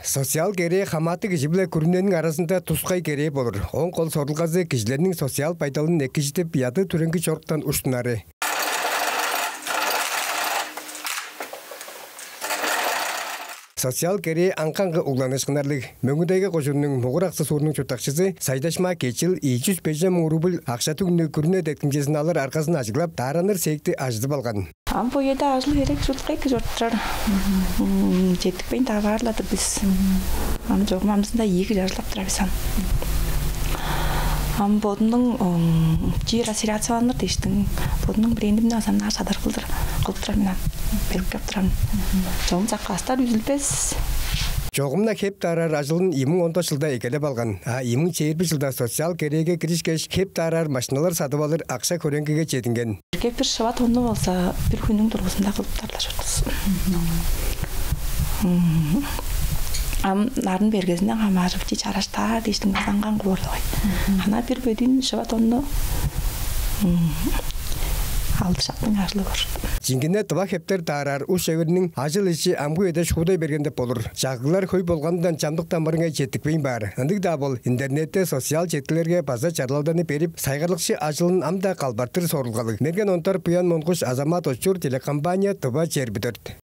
Социал кере хаматы кишибле күрүнөнүн арасында тускай кере болор. Он кол сорулгазы кишилердин социал пайдалын экижитип яты түрүнгү чоруктан уштунары. Социал кере анканғы угланышкынарлык. Мөңүдайга кошунун мугур аксы суурунун чутакчысы Сайдашма Кечил 205 мың рубль акча түгүнү күрүнө деткинжесин алыр аркасын ажыглап, тараныр сейкти ажытып алган. Bu yeda ажыл керек жұртқа жұрттар жетікпейін тағарлады біз. Жоғымамызында екі жарылап тұра бізан. Бодының жер ассерияцияланыр дейштің. Бодының брендімді азамна садар қылып тұра менен беріп кеп тұрам. Жоғым саққастар үзілбес. Жоғымна хеп тарар ажылын 2010 жылда екелеп алған. 2021 жылда социал кереге кірішкеш хеп тарар машиналар сатып алыр ақша көреңкеге жетінген. Кеп бір шыва тонны болса, бір күннің тұрғысында қылып тарла жүргіз. Нарын бергезінен қамарып дейч араштар дейштің азанған қылуырлы ғой. Ана бір бөдін шыва тонны алды шақтың ажылы бар. Жингене тұба хептер тарар уш әверінің ажыл іші амгу едеш худай бергенде болыр. Жағылар көй болғандан жамдықтан барыңа жеттікпейін бар. Андық да бол интернетте социал жеттілерге база чарлауданы беріп, сайғарлықшы ажылын амда қалбартыр сорылғалық. Мерген онтар пұян монғыш Азамат Очур телекомпания тұба жербідірді.